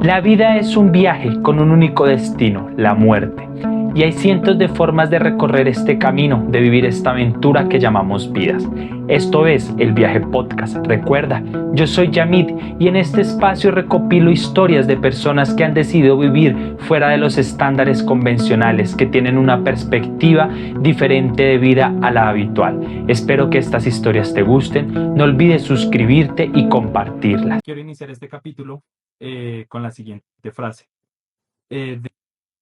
La vida es un viaje con un único destino, la muerte. Y hay cientos de formas de recorrer este camino, de vivir esta aventura que llamamos vidas. Esto es El Viaje Podcast. Recuerda, yo soy Yamid y en este espacio recopilo historias de personas que han decidido vivir fuera de los estándares convencionales, que tienen una perspectiva diferente de vida a la habitual. Espero que estas historias te gusten. No olvides suscribirte y compartirlas. Quiero iniciar este capítulo con la siguiente frase. Eh,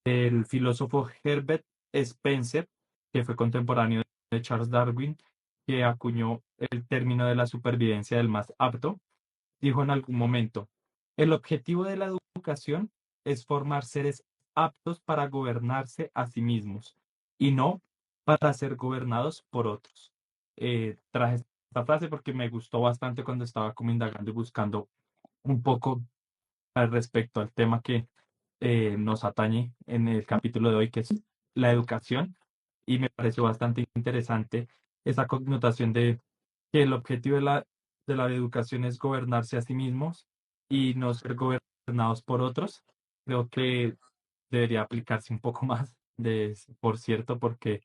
del filósofo Herbert Spencer, que fue contemporáneo de Charles Darwin, que acuñó el término de la supervivencia del más apto, dijo en algún momento, el objetivo de la educación es formar seres aptos para gobernarse a sí mismos y no para ser gobernados por otros. Traje esta frase porque me gustó bastante cuando estaba como indagando y buscando un poco al respecto al tema que nos atañe en el capítulo de hoy, que es la educación, y me pareció bastante interesante esa connotación de que el objetivo de la educación es gobernarse a sí mismos y no ser gobernados por otros. Creo que debería aplicarse un poco más, por cierto, porque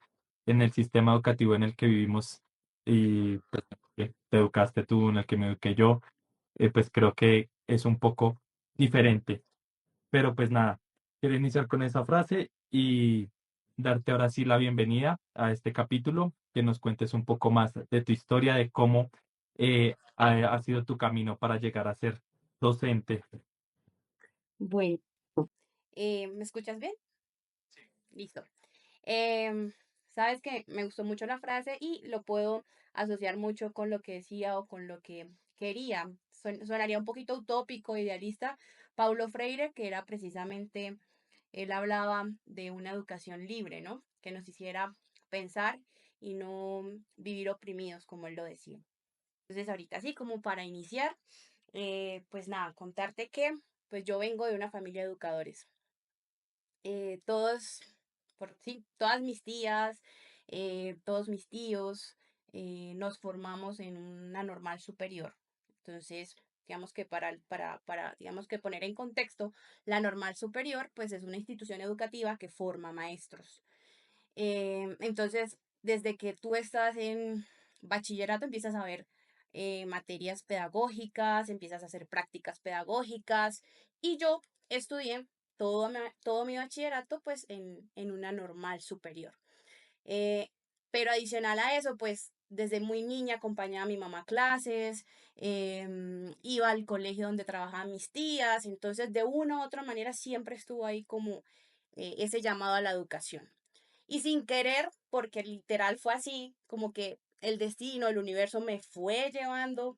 en el sistema educativo en el que vivimos y pues, que te educaste tú, en el que me eduqué yo, pues creo que es un poco diferente. Pero pues nada, quiero iniciar con esa frase y darte ahora sí la bienvenida a este capítulo, que nos cuentes un poco más de tu historia, de cómo ha sido tu camino para llegar a ser docente. Bueno, ¿me escuchas bien? Listo. Em, Sabes que me gustó mucho la frase y lo puedo asociar mucho con lo que decía o con lo que quería. Sonaría un poquito utópico, idealista. Paulo Freire, que era precisamente, él hablaba de una educación libre, ¿no? Que nos hiciera pensar y no vivir oprimidos, como él lo decía. Entonces, ahorita sí, como para iniciar, pues nada, contarte que pues yo vengo de una familia de educadores. Todos, sí, todas mis tías, todos mis tíos, nos formamos en una normal superior. Entonces, digamos que digamos que poner en contexto, la normal superior, pues es una institución educativa que forma maestros. Entonces, desde que tú estás en bachillerato, empiezas a ver materias pedagógicas, empiezas a hacer prácticas pedagógicas y yo estudié todo mi bachillerato pues en una normal superior. Eh, pero adicional a eso, pues desde muy niña acompañaba a mi mamá a clases, iba al colegio donde trabajaban mis tías, entonces de una u otra manera siempre estuvo ahí como ese llamado a la educación. Y sin querer, porque literal fue así, como que el destino, el universo me fue llevando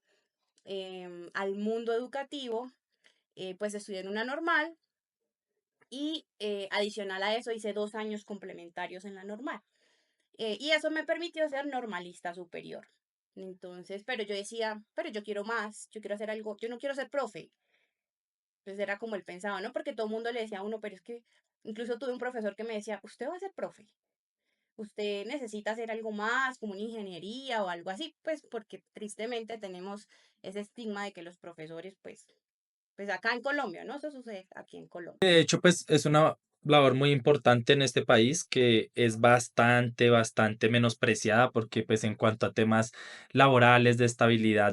al mundo educativo, pues estudié en una normal y adicional a eso hice 2 años complementarios en la normal. Y eso me permitió ser normalista superior. Entonces, pero yo decía, pero yo quiero más, yo quiero hacer algo, yo no quiero ser profe. Entonces era como él pensaba, ¿no? Porque todo el mundo le decía a uno, pero es que incluso tuve un profesor que me decía, usted va a ser profe, usted necesita hacer algo más, como una ingeniería o algo así, pues porque tristemente tenemos ese estigma de que los profesores, pues acá en Colombia, ¿no? Eso sucede aquí en Colombia. De hecho, pues es una labor muy importante en este país que es bastante menospreciada porque pues en cuanto a temas laborales, de estabilidad,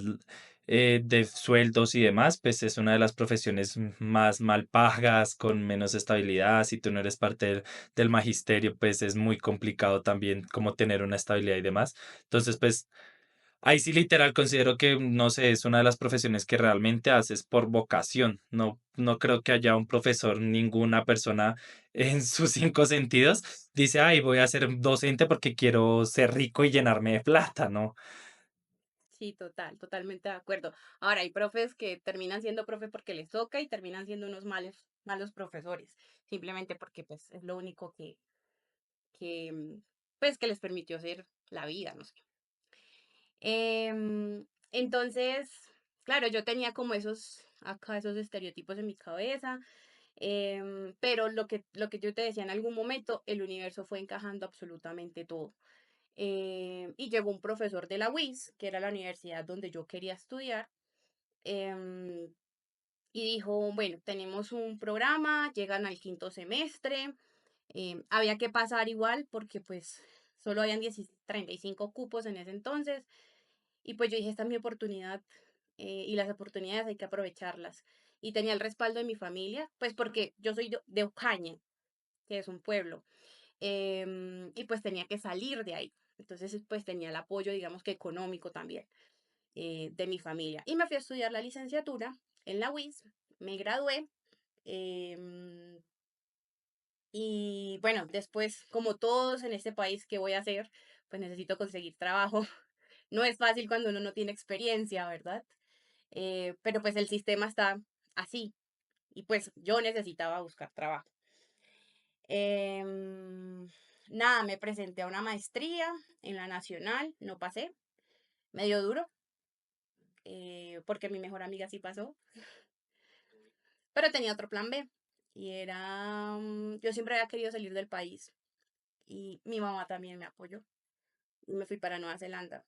de sueldos y demás, pues es una de las profesiones más mal pagas, con menos estabilidad. Si tú no eres parte del magisterio, pues es muy complicado también como tener una estabilidad y demás. Entonces, pues ahí sí literal considero que, no sé, es una de las profesiones que realmente haces por vocación. No creo que haya un profesor, ninguna persona en sus cinco sentidos dice, ay, voy a ser docente porque quiero ser rico y llenarme de plata, ¿no? Sí, totalmente de acuerdo. Ahora, hay profes que terminan siendo profe porque les toca y terminan siendo unos malos profesores, simplemente porque pues es lo único pues que les permitió hacer la vida, no sé. Entonces, claro, yo tenía como esos estereotipos en mi cabeza, pero lo que yo te decía en algún momento, el universo fue encajando absolutamente todo. Y llegó un profesor de la UIS, que era la universidad donde yo quería estudiar, em, y dijo, bueno, tenemos un programa, llegan al quinto semestre, había que pasar igual porque pues solo habían 35 cupos en ese entonces y pues yo dije, esta es mi oportunidad y las oportunidades hay que aprovecharlas. Y tenía el respaldo de mi familia, pues porque yo soy de Ocaña, que es un pueblo, y pues tenía que salir de ahí. Entonces pues tenía el apoyo, digamos que económico también de mi familia. Y me fui a estudiar la licenciatura en la UIS, me gradué. em, y bueno, después, como todos en este país, ¿qué voy a hacer? Pues necesito conseguir trabajo. No es fácil cuando uno no tiene experiencia, ¿verdad? Pero pues el sistema está así y pues yo necesitaba buscar trabajo. Em, Nada, me presenté a una maestría en la Nacional, no pasé, medio duro, porque mi mejor amiga sí pasó, pero tenía otro plan B y era, yo siempre había querido salir del país y mi mamá también me apoyó y me fui para Nueva Zelanda.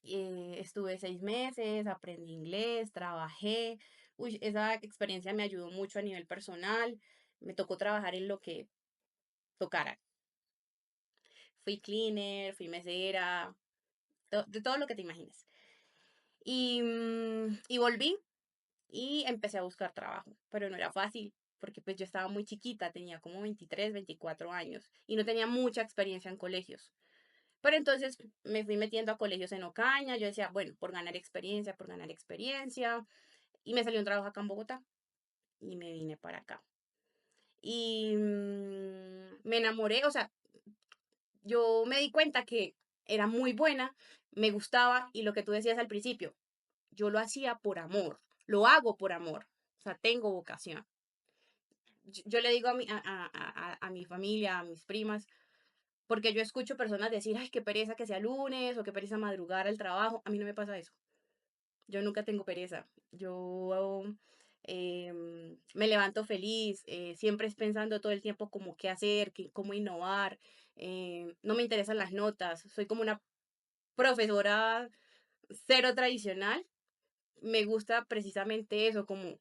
Estuve 6 meses, aprendí inglés, trabajé. Uy, esa experiencia me ayudó mucho a nivel personal. Me tocó trabajar en lo que tocara. Fui cleaner, fui mesera, de todo lo que te imagines. Y volví y empecé a buscar trabajo, pero no era fácil porque pues yo estaba muy chiquita, tenía como 23, 24 años y no tenía mucha experiencia en colegios. Pero entonces me fui metiendo a colegios en Ocaña, yo decía, bueno, por ganar experiencia, y me salió un trabajo acá en Bogotá y me vine para acá. Y me enamoré, o sea, yo me di cuenta que era muy buena, me gustaba y lo que tú decías al principio, yo lo hacía por amor, lo hago por amor, o sea, tengo vocación. Yo le digo a mi familia, a mis primas, porque yo escucho personas decir, ay, qué pereza que sea lunes o qué pereza madrugar al trabajo. A mí no me pasa eso. Yo nunca tengo pereza. Yo me levanto feliz, siempre es pensando todo el tiempo como qué hacer, cómo innovar. No me interesan las notas. Soy como una profesora cero tradicional. Me gusta precisamente eso, como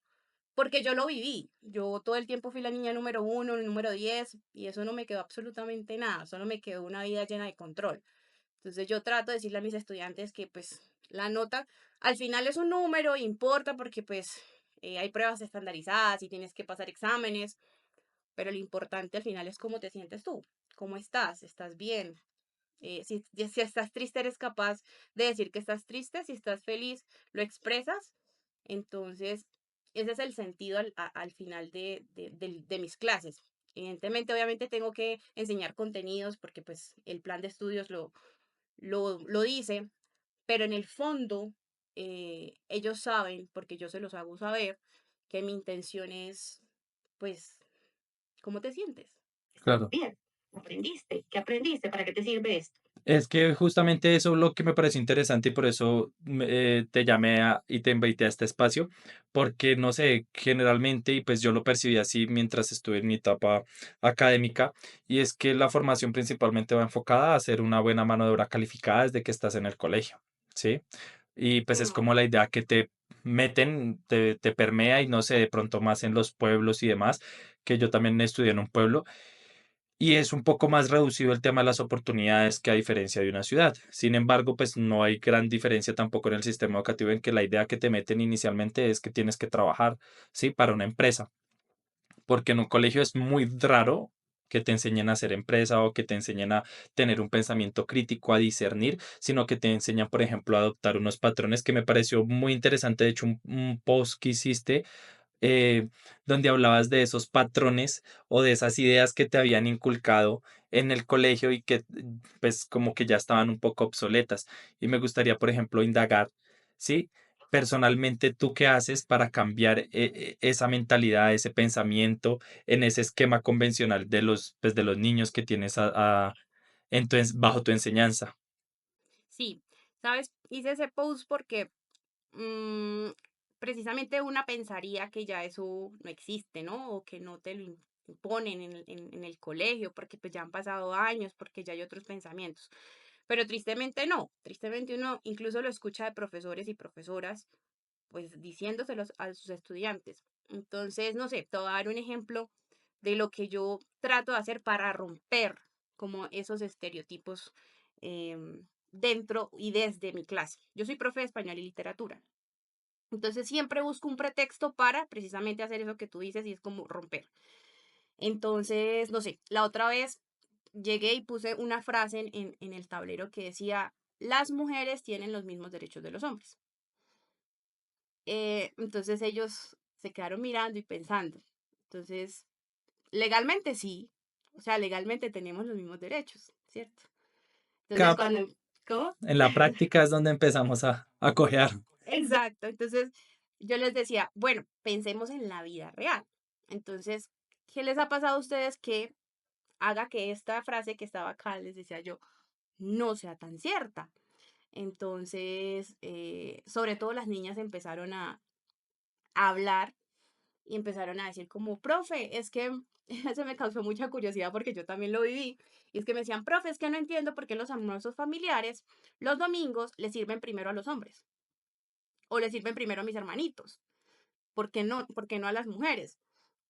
porque yo lo viví. Yo todo el tiempo fui la niña número uno, el número 10 y eso no me quedó absolutamente nada. Solo me quedó una vida llena de control. Entonces yo trato de decirle a mis estudiantes que pues la nota al final es un número, importa porque pues hay pruebas estandarizadas y tienes que pasar exámenes, pero lo importante al final es cómo te sientes tú, cómo estás, estás bien. Si estás triste eres capaz de decir que estás triste, si estás feliz lo expresas. Entonces ese es el sentido al final de mis clases. Evidentemente, obviamente tengo que enseñar contenidos porque pues el plan de estudios lo dice, pero en el fondo ellos saben, porque yo se los hago saber, que mi intención es, pues, ¿cómo te sientes? ¿Estás Claro. bien? ¿Aprendiste? ¿Qué aprendiste? ¿Para qué te sirve esto? Es que justamente eso es lo que me pareció interesante y por eso te llamé y te invité a este espacio, porque no sé, generalmente, y pues yo lo percibí así mientras estuve en mi etapa académica, y es que la formación principalmente va enfocada a hacer una buena mano de obra calificada desde que estás en el colegio, ¿sí? Y pues es Mm, como la idea que te meten, te permea y no sé, de pronto más en los pueblos y demás, que yo también estudié en un pueblo y es un poco más reducido el tema de las oportunidades que a diferencia de una ciudad. Sin embargo, pues no hay gran diferencia tampoco en el sistema educativo en que la idea que te meten inicialmente es que tienes que trabajar, ¿sí? Para una empresa, porque en un colegio es muy raro que te enseñen a hacer empresa o que te enseñen a tener un pensamiento crítico, a discernir, sino que te enseñan, por ejemplo, a adoptar unos patrones que me pareció muy interesante. De hecho, un post que hiciste eh, donde hablabas de esos patrones o de esas ideas que te habían inculcado en el colegio y que pues como que ya estaban un poco obsoletas. Y me gustaría, por ejemplo, indagar, ¿sí? Personalmente, ¿tú qué haces para cambiar esa mentalidad, ese pensamiento en ese esquema convencional pues, de los niños que tienes bajo tu enseñanza? sí, ¿sabes? Hice ese post porque precisamente una pensaría que ya eso no existe, ¿no? O que no te lo imponen en el colegio, porque pues ya han pasado años, porque ya hay otros pensamientos. Pero tristemente no, tristemente uno incluso lo escucha de profesores y profesoras pues diciéndoselos a sus estudiantes. Entonces, no sé, te voy a dar un ejemplo de lo que yo trato de hacer para romper como esos estereotipos dentro y desde mi clase. Yo soy profe de español y literatura. Entonces siempre busco un pretexto para precisamente hacer eso que tú dices y es como romper. Entonces, no sé, la otra vez llegué y puse una frase en el tablero que decía, las mujeres tienen los mismos derechos de los hombres. Entonces ellos se quedaron mirando y pensando. Entonces, legalmente sí, o sea, legalmente tenemos los mismos derechos, ¿cierto? Entonces, Cap, cuando, ¿cómo? en la práctica es donde empezamos a cojear. Exacto. Entonces, yo les decía, bueno, pensemos en la vida real. Entonces, ¿qué les ha pasado a ustedes que haga que esta frase que estaba acá, les decía yo, no sea tan cierta? Entonces, sobre todo las niñas empezaron a hablar y empezaron a decir como, profe, es que eso me causó mucha curiosidad porque yo también lo viví. Y es que me decían, profe, es que no entiendo por qué los almuerzos familiares los domingos le sirven primero a los hombres o le sirven primero a mis hermanitos. Por qué no a las mujeres?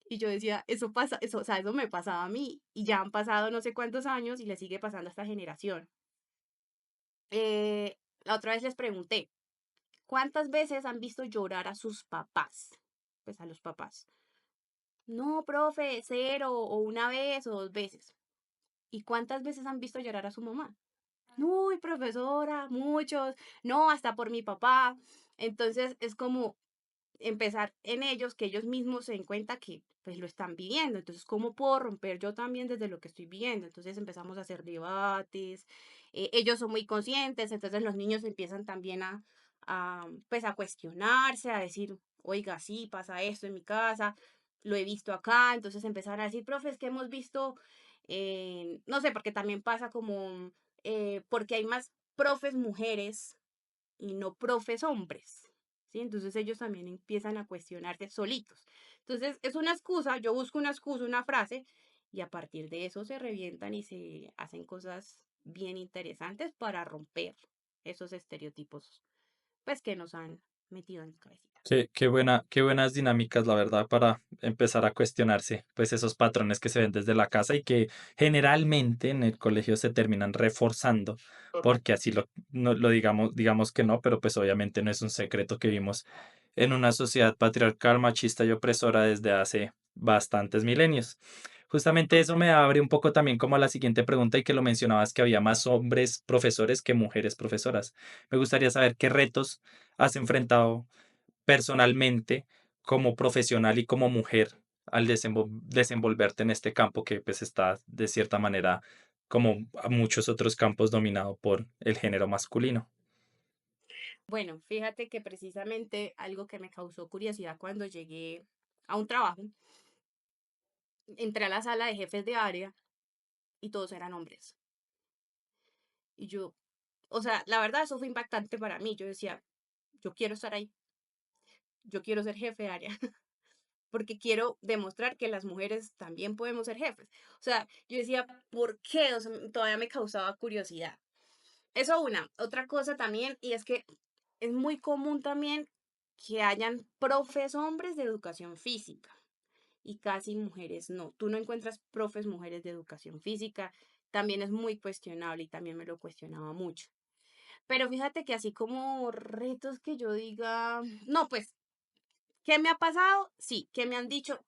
Y yo decía, eso pasa, eso, o sea, eso me pasaba a mí y ya han pasado no sé cuántos años y le sigue pasando a esta generación. La otra vez les pregunté, ¿cuántas veces han visto llorar a sus papás? Pues a los papás. No, profe, cero, o una vez o dos veces. ¿Y cuántas veces han visto llorar a su mamá? Uy, profesora, muchos. No, hasta por mi papá. Entonces es como empezar en ellos, que ellos mismos se den cuenta que pues lo están viviendo. Entonces, ¿cómo puedo romper yo también desde lo que estoy viviendo? Entonces empezamos a hacer debates, ellos son muy conscientes, entonces los niños empiezan también pues a cuestionarse, a decir, oiga, sí, pasa esto en mi casa, lo he visto acá, entonces empezaron a decir, profes, que hemos visto, no sé, porque también pasa como, porque hay más profes mujeres y no profes hombres, ¿sí? Entonces ellos también empiezan a cuestionarse solitos. Entonces es una excusa, yo busco una excusa, una frase, y a partir de eso se revientan y se hacen cosas bien interesantes para romper esos estereotipos, pues que nos han metido en la cabecita. Qué buenas dinámicas, la verdad, para empezar a cuestionarse, pues esos patrones que se ven desde la casa y que generalmente en el colegio se terminan reforzando, porque así lo digamos que no, pero pues obviamente no es un secreto que vivimos en una sociedad patriarcal, machista y opresora desde hace bastantes milenios. Justamente eso me abre un poco también como a la siguiente pregunta y que lo mencionabas que había más hombres profesores que mujeres profesoras. Me gustaría saber qué retos has enfrentado personalmente como profesional y como mujer al desenvolverte en este campo que pues está de cierta manera como a muchos otros campos dominado por el género masculino. Bueno, fíjate que precisamente algo que me causó curiosidad cuando llegué a un trabajo, entré a la sala de jefes de área y todos eran hombres. Y yo, o sea, la verdad, eso fue impactante para mí. Yo decía, yo quiero estar ahí, yo quiero ser jefe de área, porque quiero demostrar que las mujeres también podemos ser jefes. O sea, yo decía, ¿por qué? O sea, todavía me causaba curiosidad. Eso una. Otra cosa también, y es que es muy común también que hayan profes hombres de educación física y casi mujeres no. Tú no encuentras profes mujeres de educación física. También es muy cuestionable y también me lo cuestionaba mucho. Pero fíjate que así como retos que yo diga, no, pues, ¿qué me ha pasado? Sí, que me han dicho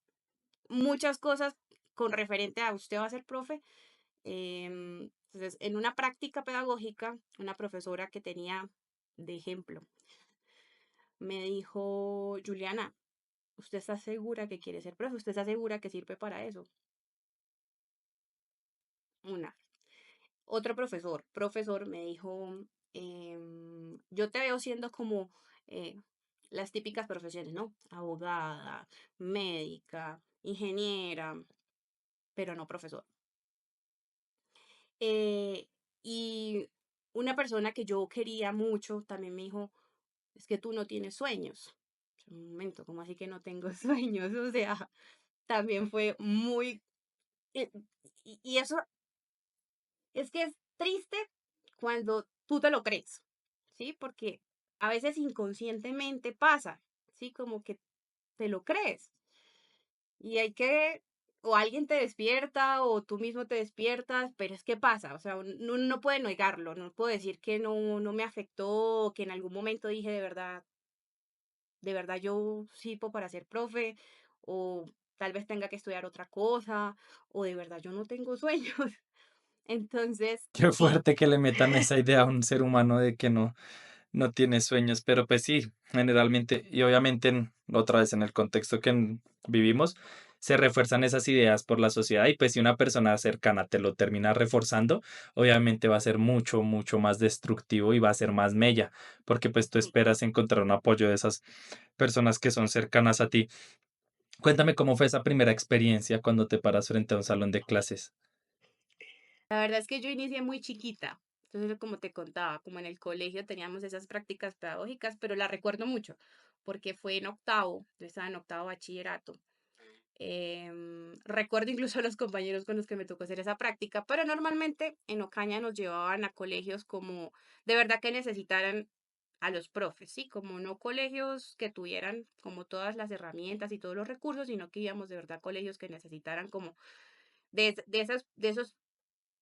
muchas cosas con referente a usted va a ser profe. Entonces, en una práctica pedagógica, una profesora que tenía de ejemplo me dijo, Juliana, ¿usted está segura que quiere ser profe? ¿Usted está segura que sirve para eso? Una. Otro profesor me dijo, yo te veo siendo como eh, las típicas profesiones, ¿no? Abogada, médica, ingeniera, pero no profesor. Eh, y una persona que yo quería mucho también me dijo, es que tú no tienes sueños. Yo, un momento, ¿cómo así que no tengo sueños? O sea, también fue muy... eh, y eso es que es triste cuando tú te lo crees, ¿sí? Porque a veces inconscientemente pasa, ¿sí? Como que te lo crees. Y hay que, o alguien te despierta, o tú mismo te despiertas, pero es que pasa, o sea, uno no puede negarlo, no puedo decir que no me afectó, o que en algún momento dije de verdad yo sirvo para ser profe, o tal vez tenga que estudiar otra cosa, o de verdad yo no tengo sueños. Entonces, Qué sí, fuerte que le metan esa idea a un ser humano de que no tiene sueños, pero pues sí, generalmente y obviamente otra vez en el contexto que vivimos, se refuerzan esas ideas por la sociedad y pues si una persona cercana te lo termina reforzando, obviamente va a ser mucho, mucho más destructivo y va a ser más mella, porque pues tú sí. esperas encontrar un apoyo de esas personas que son cercanas a ti. Cuéntame cómo fue esa primera experiencia cuando te paras frente a un salón de clases. La verdad es que yo inicié muy chiquita. Entonces, como te contaba, como en el colegio teníamos esas prácticas pedagógicas, pero la recuerdo mucho, porque fue en octavo, yo estaba en octavo bachillerato. Recuerdo incluso a los compañeros con los que me tocó hacer esa práctica, pero normalmente en Ocaña nos llevaban a colegios como de verdad que necesitaran a los profes, ¿sí? Como no colegios que tuvieran como todas las herramientas y todos los recursos, sino que íbamos de verdad a colegios que necesitaran como de esos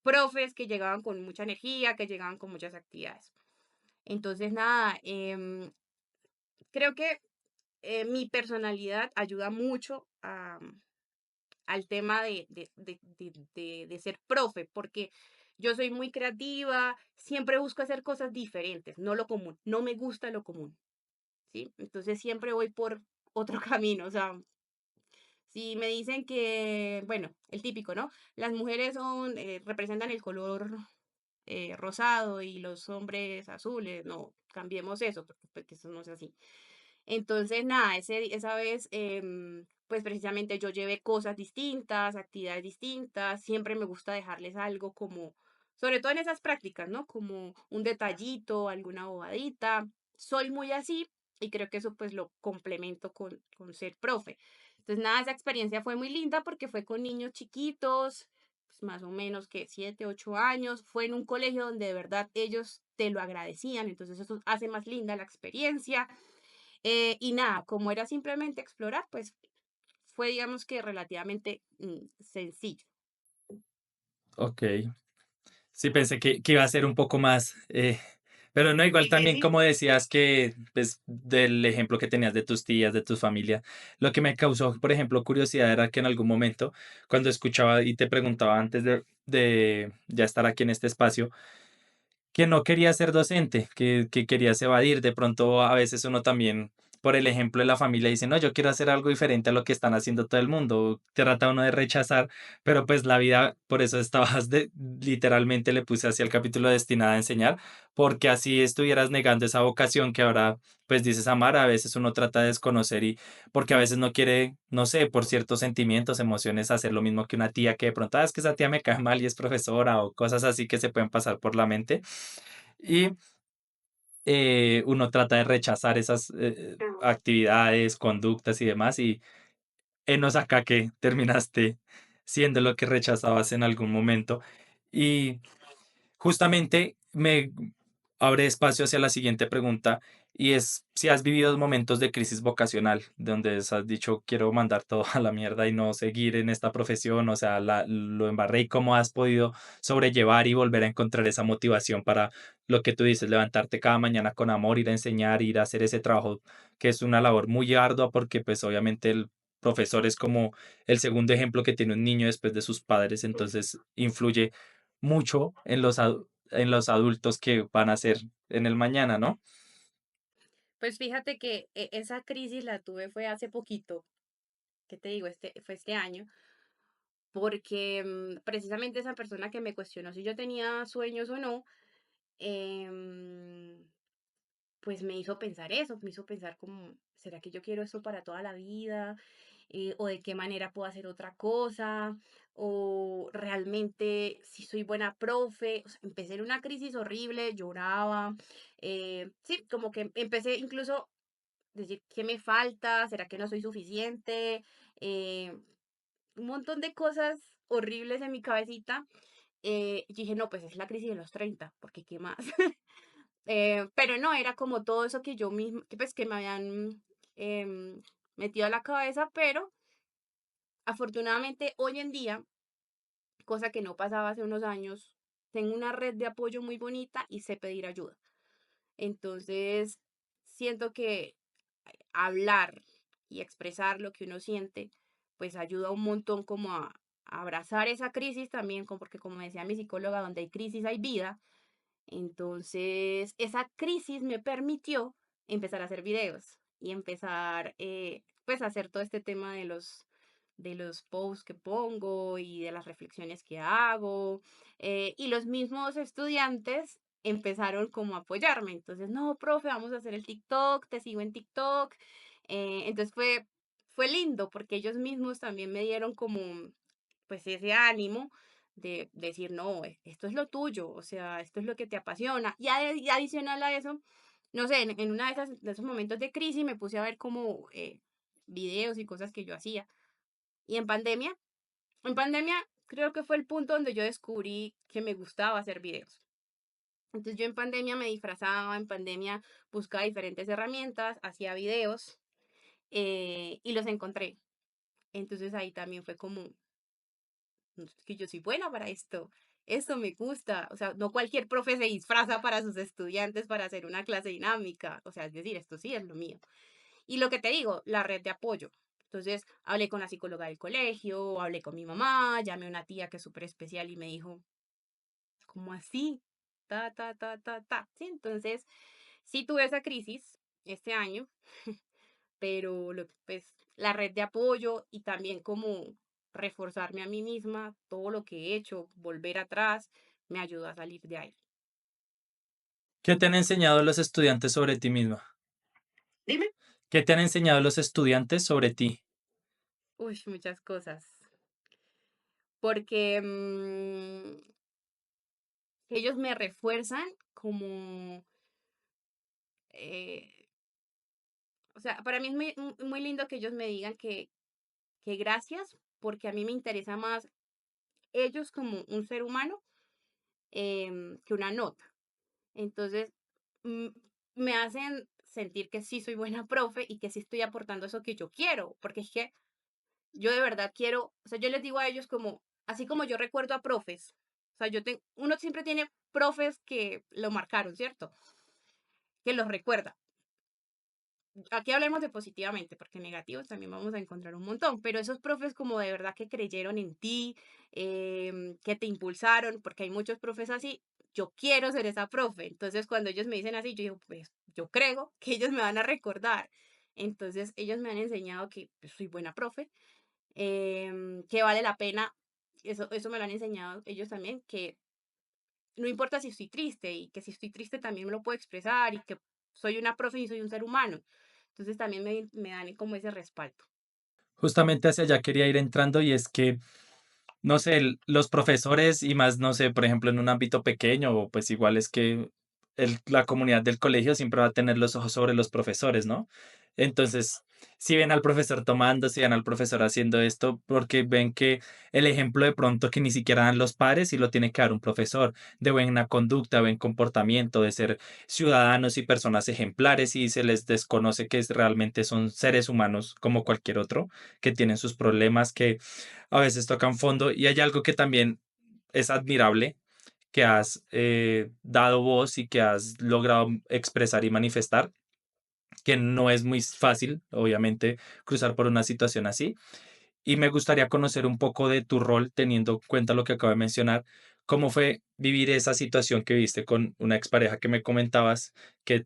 profes que llegaban con mucha energía, que llegaban con muchas actividades. Entonces, nada, creo que mi personalidad ayuda mucho al tema de ser profe, porque yo soy muy creativa, siempre busco hacer cosas diferentes, no lo común, no me gusta lo común, ¿sí? Entonces siempre voy por otro camino, o sea, si me dicen que, bueno, el típico, ¿no? Las mujeres son, representan el color rosado y los hombres azules, no, cambiemos eso, porque eso no es así. Entonces, nada, esa vez, pues precisamente yo llevé cosas distintas, actividades distintas, siempre me gusta dejarles algo como, sobre todo en esas prácticas, ¿no? Como un detallito, alguna bobadita. Soy muy así y creo que eso pues lo complemento con ser profe. Entonces, nada, esa experiencia fue muy linda porque fue con niños chiquitos, pues, más o menos que 7, 8 años. Fue en un colegio donde de verdad ellos te lo agradecían, entonces eso hace más linda la experiencia. Y nada, como era simplemente explorar, pues fue, digamos que relativamente sencillo. Ok. Sí, pensé que iba a ser un poco más, pero no, igual también Difícil. como decías que, pues, del ejemplo que tenías de tus tías, de tu familia, lo que me causó, por ejemplo, curiosidad era que en algún momento, cuando escuchaba y te preguntaba antes de ya estar aquí en este espacio, que no quería ser docente, que querías evadir. De pronto, a veces uno también, por el ejemplo de la familia, dice, no, yo quiero hacer algo diferente a lo que están haciendo todo el mundo. Trata uno de rechazar, pero pues la vida, por eso estabas literalmente le puse así el capítulo destinado a enseñar, porque así estuvieras negando esa vocación que ahora pues dices amar, a veces uno trata de desconocer y porque a veces no quiere, no sé, por ciertos sentimientos, emociones, hacer lo mismo que una tía que de pronto, es que esa tía me cae mal y es profesora o cosas así que se pueden pasar por la mente y uno trata de rechazar esas actividades, conductas y demás, y enos acá que terminaste siendo lo que rechazabas en algún momento. Y justamente me abre espacio hacia la siguiente pregunta y es si has vivido momentos de crisis vocacional, donde has dicho quiero mandar todo a la mierda y no seguir en esta profesión, o sea, lo embarré y cómo has podido sobrellevar y volver a encontrar esa motivación para lo que tú dices, levantarte cada mañana con amor, ir a enseñar, ir a hacer ese trabajo, que es una labor muy ardua porque pues obviamente el profesor es como el segundo ejemplo que tiene un niño después de sus padres, entonces influye mucho en los adultos que van a ser en el mañana, ¿no? Pues fíjate que esa crisis la tuve fue hace poquito, ¿qué te digo? Fue este año, porque precisamente esa persona que me cuestionó si yo tenía sueños o no, em, pues me hizo pensar eso, me hizo pensar como, ¿será que yo quiero esto para toda la vida? ¿O de qué manera puedo hacer otra cosa? ¿O realmente si soy buena profe? O sea, empecé en una crisis horrible, lloraba, sí, como que empecé incluso a decir, ¿qué me falta? ¿Será que no soy suficiente? Eh, un montón de cosas horribles en mi cabecita. Y dije, no, pues es la crisis de los 30 porque ¿qué más? Pero no, era como todo eso que yo mismo, que pues que me habían em, metido a la cabeza, pero afortunadamente hoy en día, cosa que no pasaba hace unos años, tengo una red de apoyo muy bonita y sé pedir ayuda. Entonces, siento que hablar y expresar lo que uno siente, pues ayuda un montón como a abrazar esa crisis también, porque como decía mi psicóloga, donde hay crisis hay vida. Entonces, esa crisis me permitió empezar a hacer videos y empezar, pues, a hacer todo este tema de los posts que pongo y de las reflexiones que hago. Y los mismos estudiantes empezaron como a apoyarme. Entonces, no, profe, vamos a hacer el TikTok, te sigo en TikTok. Entonces fue lindo porque ellos mismos también me dieron como, pues, ese ánimo de decir, no, esto es lo tuyo, o sea, esto es lo que te apasiona. Y adicional a eso, no sé, en una de esos momentos de crisis me puse a ver como videos y cosas que yo hacía. Y en pandemia creo que fue el punto donde yo descubrí que me gustaba hacer videos. Entonces yo en pandemia me disfrazaba, en pandemia buscaba diferentes herramientas, hacía videos y los encontré. Entonces ahí también fue como, "No, es que yo soy buena para esto me gusta". O sea, no cualquier profe se disfraza para sus estudiantes para hacer una clase dinámica. O sea, es decir, esto sí es lo mío. Y lo que te digo, la red de apoyo. Entonces, hablé con la psicóloga del colegio, hablé con mi mamá, llamé a una tía que es súper especial y me dijo, ¿cómo así? Ta, ta, ta, ta, ta. Sí, entonces, sí tuve esa crisis este año, pero pues, la red de apoyo y también como reforzarme a mí misma, todo lo que he hecho, volver atrás, me ayudó a salir de ahí. ¿Qué te han enseñado los estudiantes sobre ti misma? Dime. ¿Qué te han enseñado los estudiantes sobre ti? Uy, muchas cosas. Porque ellos me refuerzan como, eh, o sea, para mí es muy lindo que ellos me digan que gracias, porque a mí me interesa más ellos como un ser humano que una nota. Entonces, mm, me hacen sentir que sí soy buena profe y que sí estoy aportando eso que yo quiero, porque es que yo de verdad quiero, o sea, yo les digo a ellos como, así como yo recuerdo a profes, o sea, uno siempre tiene profes que lo marcaron, ¿cierto? Que los recuerda. Aquí hablemos de positivamente, porque negativos también vamos a encontrar un montón, pero esos profes como de verdad que creyeron en ti, que te impulsaron, porque hay muchos profes así, yo quiero ser esa profe. Entonces, cuando ellos me dicen así, yo digo, pues yo creo que ellos me van a recordar. Entonces, ellos me han enseñado que pues, soy buena profe, que vale la pena, eso me lo han enseñado ellos también, que no importa si estoy triste y que si estoy triste también me lo puedo expresar y que soy una profe y soy un ser humano. Entonces también me dan como ese respaldo. Justamente hacia allá quería ir entrando y es que, no sé, los profesores y más, no sé, por ejemplo, en un ámbito pequeño, o pues igual es que la comunidad del colegio siempre va a tener los ojos sobre los profesores, ¿no? Entonces, si ven al profesor tomando, si ven al profesor haciendo esto, porque ven que el ejemplo de pronto que ni siquiera dan los padres y lo tiene que dar un profesor, de buena conducta, buen comportamiento, de ser ciudadanos y personas ejemplares y se les desconoce que realmente son seres humanos como cualquier otro, que tienen sus problemas, que a veces tocan fondo y hay algo que también es admirable que has dado voz y que has logrado expresar y manifestar, que no es muy fácil, obviamente, cruzar por una situación así. Y me gustaría conocer un poco de tu rol, teniendo en cuenta lo que acabo de mencionar. ¿Cómo fue vivir esa situación que viste con una expareja que me comentabas que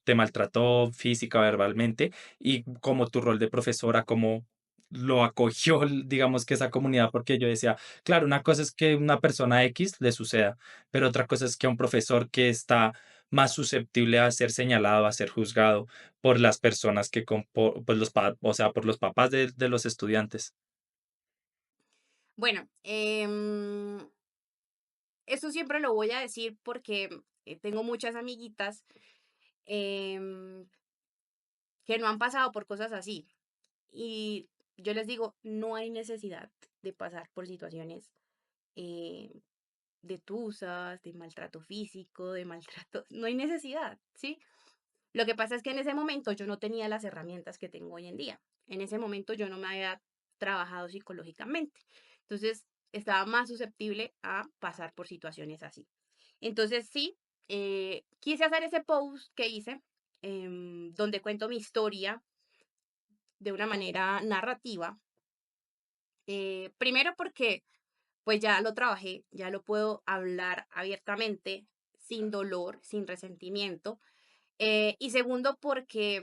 te maltrató física, verbalmente, y como tu rol de profesora, cómo lo acogió, digamos que esa comunidad? Porque yo decía, claro, una cosa es que una persona X le suceda, pero otra cosa es que a un profesor que está más susceptible a ser señalado, a ser juzgado por las personas pues o sea, por los papás de los estudiantes. Bueno, eso siempre lo voy a decir porque tengo muchas amiguitas em, que no han pasado por cosas así. Y yo les digo, no hay necesidad de pasar por situaciones de tusas, de maltrato físico, de maltrato, no hay necesidad, ¿sí? Lo que pasa es que en ese momento yo no tenía las herramientas que tengo hoy en día. En ese momento yo no me había trabajado psicológicamente. Entonces estaba más susceptible a pasar por situaciones así. Entonces sí, quise hacer ese post que hice, donde cuento mi historia de una manera narrativa. Primero porque pues ya lo trabajé, ya lo puedo hablar abiertamente, sin dolor, sin resentimiento. Y segundo porque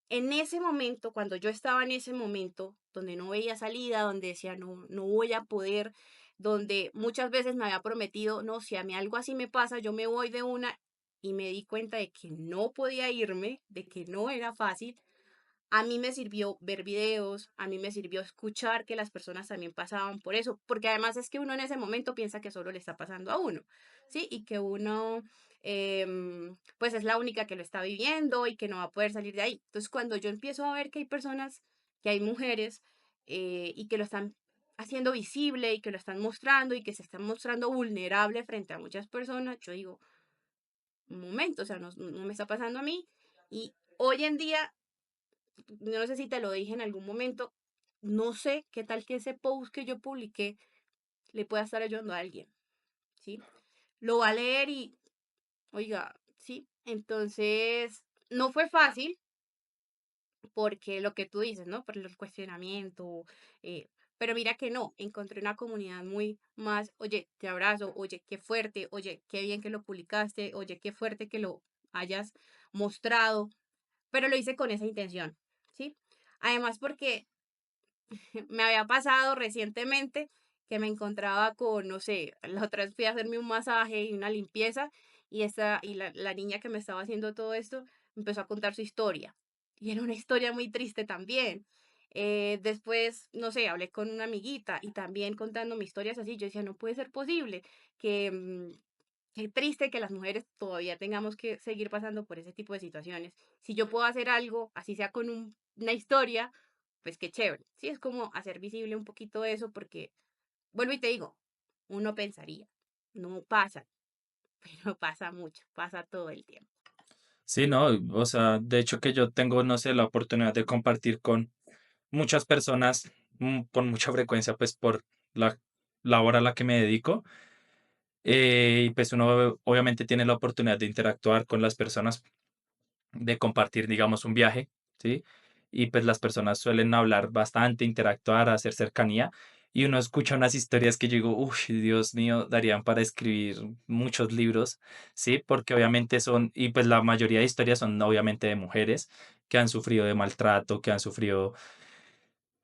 en ese momento, cuando yo estaba en ese momento, donde no veía salida, donde decía, no, no voy a poder, donde muchas veces me había prometido, no, si a mí algo así me pasa, yo me voy de una, y me di cuenta de que no podía irme, de que no era fácil. A mí me sirvió ver videos, a mí me sirvió escuchar que las personas también pasaban por eso, porque además es que uno en ese momento piensa que solo le está pasando a uno, ¿sí? Y que uno, pues es la única que lo está viviendo y que no va a poder salir de ahí. Entonces, cuando yo empiezo a ver que hay personas, que hay mujeres, y que lo están haciendo visible y que lo están mostrando y que se están mostrando vulnerable frente a muchas personas, yo digo, un momento, o sea, no, no me está pasando a mí. Y hoy en día yo no sé si te lo dije en algún momento, no sé qué tal que ese post que yo publiqué le pueda estar ayudando a alguien, ¿sí? Lo va a leer y, oiga, sí. Entonces, no fue fácil porque lo que tú dices, ¿no? Por el cuestionamiento, eh, pero mira que no, encontré una comunidad muy más, oye, te abrazo, oye, qué fuerte, oye, qué bien que lo publicaste, oye, qué fuerte que lo hayas mostrado, pero lo hice con esa intención, ¿sí? Además, porque me había pasado recientemente que me encontraba con, no sé, la otra vez fui a hacerme un masaje y una limpieza y la niña que me estaba haciendo todo esto empezó a contar su historia. Y era una historia muy triste también. Después, no sé, hablé con una amiguita y también contando mis historias así. Yo decía, no puede ser posible que, qué triste que las mujeres todavía tengamos que seguir pasando por ese tipo de situaciones. Si yo puedo hacer algo, así sea con una historia, pues qué chévere. Sí, es como hacer visible un poquito eso porque, vuelvo y te digo, uno pensaría, no pasa, pero pasa mucho, pasa todo el tiempo. Sí, no, o sea, de hecho que yo tengo, no sé, la oportunidad de compartir con muchas personas con mucha frecuencia, pues por la labor a la que me dedico. Y pues uno obviamente tiene la oportunidad de interactuar con las personas, de compartir, digamos, un viaje, ¿sí? Y pues las personas suelen hablar bastante, interactuar, hacer cercanía. Y uno escucha unas historias que yo digo, uff, Dios mío, darían para escribir muchos libros, ¿sí? Porque obviamente son, y pues la mayoría de historias son obviamente de mujeres que han sufrido de maltrato, que han sufrido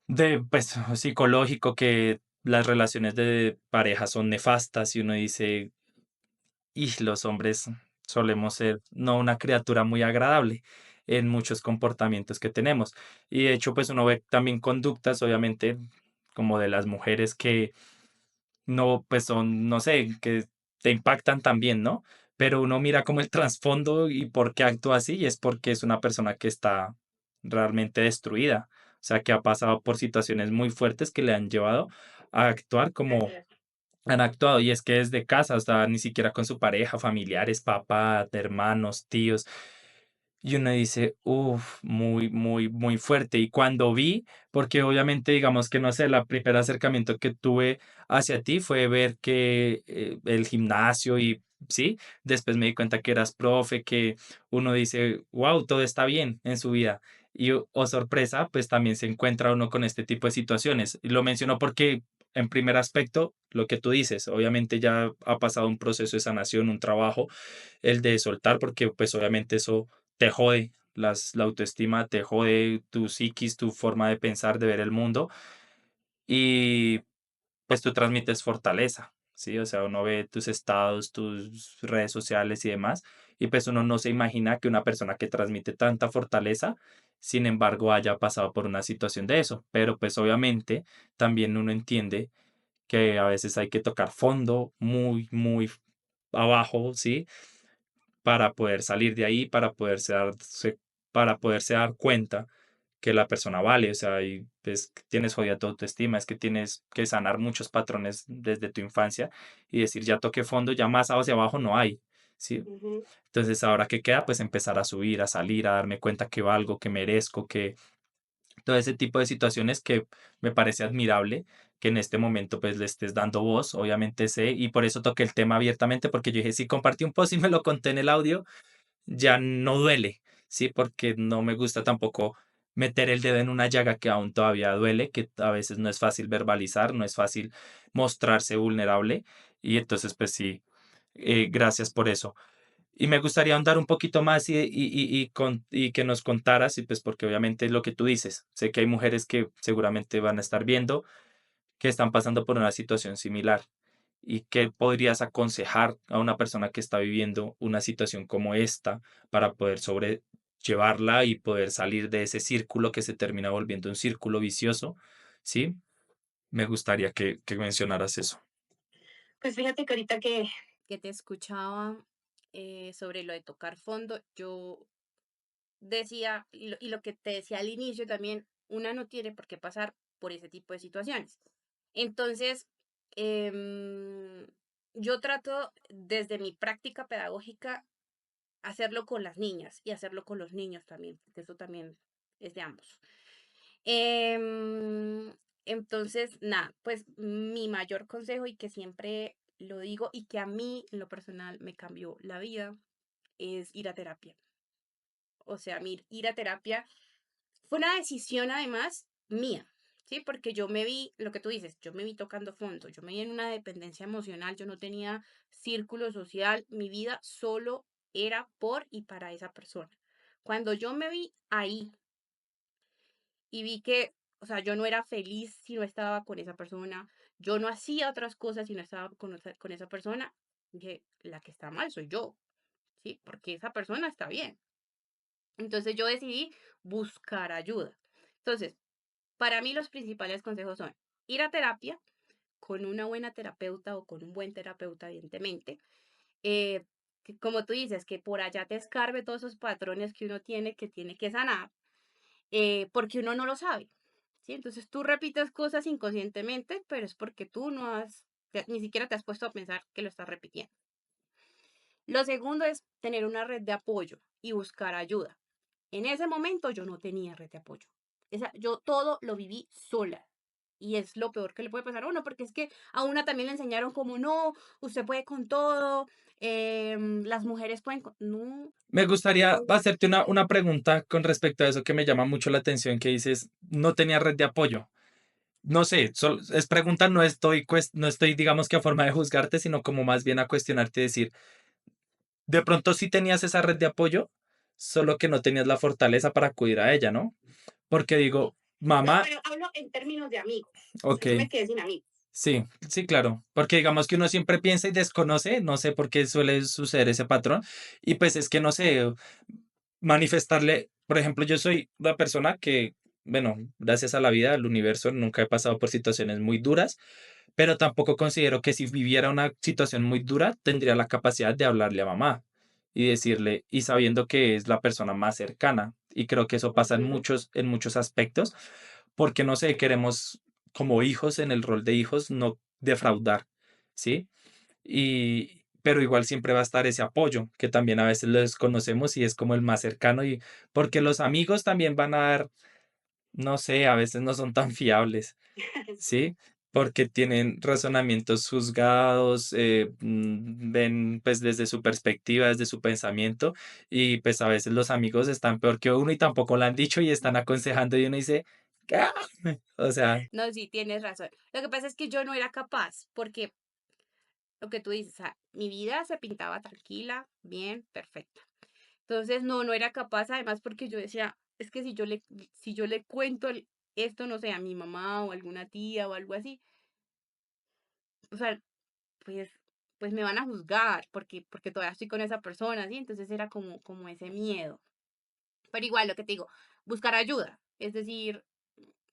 de, pues, psicológico, que las relaciones de pareja son nefastas y uno dice, y los hombres solemos ser no una criatura muy agradable en muchos comportamientos que tenemos. Y de hecho, pues uno ve también conductas, obviamente, como de las mujeres que no, pues son, no sé, que te impactan también, ¿no? Pero uno mira como el trasfondo y por qué actúa así, y es porque es una persona que está realmente destruida. O sea, que ha pasado por situaciones muy fuertes que le han llevado a actuar como han actuado. Y es que desde casa, o sea, ni siquiera con su pareja, familiares, papá, hermanos, tíos. Y uno dice, uff, muy, muy, muy fuerte. Y cuando vi, porque obviamente digamos que no sé, el primer acercamiento que tuve hacia ti fue ver que el gimnasio y sí, después me di cuenta que eras profe, que uno dice, wow, todo está bien en su vida. Y oh sorpresa, pues también se encuentra uno con este tipo de situaciones. Y lo menciono porque en primer aspecto, lo que tú dices, obviamente ya ha pasado un proceso de sanación, un trabajo, el de soltar, porque pues obviamente eso te jode la autoestima, te jode tu psiquis, tu forma de pensar, de ver el mundo y pues tú transmites fortaleza, ¿sí? O sea, uno ve tus estados, tus redes sociales y demás y pues uno no se imagina que una persona que transmite tanta fortaleza, sin embargo, haya pasado por una situación de eso, pero pues obviamente también uno entiende que a veces hay que tocar fondo muy, muy abajo, ¿sí? Para poder salir de ahí, para poderse dar cuenta que la persona vale, o sea, y pues que tienes jodida tu autoestima, es que tienes que sanar muchos patrones desde tu infancia y decir, ya toqué fondo, ya más hacia abajo no hay, ¿sí? Ujú. Entonces, ahora que queda, pues empezar a subir, a salir, a darme cuenta que valgo, que merezco, que todo ese tipo de situaciones que me parece admirable que en este momento pues le estés dando voz, obviamente sé, y por eso toqué el tema abiertamente, porque yo dije, si compartí un post y me lo conté en el audio, ya no duele, ¿sí? Porque no me gusta tampoco meter el dedo en una llaga que aún todavía duele, que a veces no es fácil verbalizar, no es fácil mostrarse vulnerable, y entonces pues sí, gracias por eso. Y me gustaría ahondar un poquito más y que nos contaras, y pues porque obviamente es lo que tú dices. Sé que hay mujeres que seguramente van a estar viendo que están pasando por una situación similar. ¿Y qué podrías aconsejar a una persona que está viviendo una situación como esta para poder sobrellevarla y poder salir de ese círculo que se termina volviendo un círculo vicioso? ¿Sí? Me gustaría que mencionaras eso. Pues fíjate que ahorita que te escuchaba sobre lo de tocar fondo, yo decía, y lo que te decía al inicio también, una no tiene por qué pasar por ese tipo de situaciones. Entonces, em, yo trato desde mi práctica pedagógica hacerlo con las niñas y hacerlo con los niños también, porque eso también es de ambos. Em, entonces, nada, pues mi mayor consejo y que siempre lo digo y que a mí en lo personal me cambió la vida es ir a terapia. O sea, ir a terapia fue una decisión además mía, ¿sí? Porque yo me vi, lo que tú dices, yo me vi tocando fondo, yo me vi en una dependencia emocional, yo no tenía círculo social, mi vida solo era por y para esa persona. Cuando yo me vi ahí y vi que, o sea, yo no era feliz si no estaba con esa persona, yo no hacía otras cosas si no estaba con esa persona, dije, la que está mal soy yo, ¿sí? Porque esa persona está bien. Entonces yo decidí buscar ayuda. Entonces, para mí los principales consejos son ir a terapia con una buena terapeuta o con un buen terapeuta, evidentemente. Que como tú dices, que por allá te escarbe todos esos patrones que uno tiene que sanar, porque uno no lo sabe. ¿Sí? Entonces tú repites cosas inconscientemente, pero es porque tú no has, ni siquiera te has puesto a pensar que lo estás repitiendo. Lo segundo es tener una red de apoyo y buscar ayuda. En ese momento yo no tenía red de apoyo. Yo todo lo viví sola. Y es lo peor que le puede pasar a uno, porque es que a una también le enseñaron como, no, usted puede con todo, las mujeres pueden con... No, Me gustaría no. hacerte una pregunta con respecto a eso que me llama mucho la atención, que dices, no tenía red de apoyo. No sé, es pregunta, no estoy, digamos que a forma de juzgarte, sino como más bien a cuestionarte y decir, de pronto sí tenías esa red de apoyo, solo que no tenías la fortaleza para acudir a ella, ¿no? Porque digo, No, mamá, pero hablo en términos de amigos. O ok, sea, yo me quedé sin amigos. sí, sí, claro, porque digamos que uno siempre piensa y desconoce, no sé por qué suele suceder ese patrón, y pues es que no sé, manifestarle, por ejemplo, yo soy una persona que, bueno, gracias a la vida, al universo, nunca he pasado por situaciones muy duras, pero tampoco considero que si viviera una situación muy dura, tendría la capacidad de hablarle a mamá y decirle, y sabiendo que es la persona más cercana. Y creo que eso pasa Ujú. en muchos aspectos, porque no sé, queremos como hijos en el rol de hijos no defraudar, ¿sí? Pero igual siempre va a estar ese apoyo, que también a veces lo desconocemos y es como el más cercano y porque los amigos también van a dar, no sé, a veces no son tan fiables, ¿sí? Porque tienen razonamientos juzgados, ven pues desde su perspectiva, desde su pensamiento y pues a veces los amigos están peor que uno y tampoco lo han dicho y están aconsejando y uno dice, "Ah", o sea, No, sí, tienes razón. Lo que pasa es que yo no era capaz, porque lo que tú dices, o sea, mi vida se pintaba tranquila, bien, perfecta. Entonces, no, no era capaz, además, porque yo decía, es que si yo le cuento esto, no sé, a mi mamá o alguna tía o algo así, o sea, pues, pues me van a juzgar porque todavía estoy con esa persona, ¿sí? Entonces era como ese miedo. Pero igual, lo que te digo, buscar ayuda, es decir,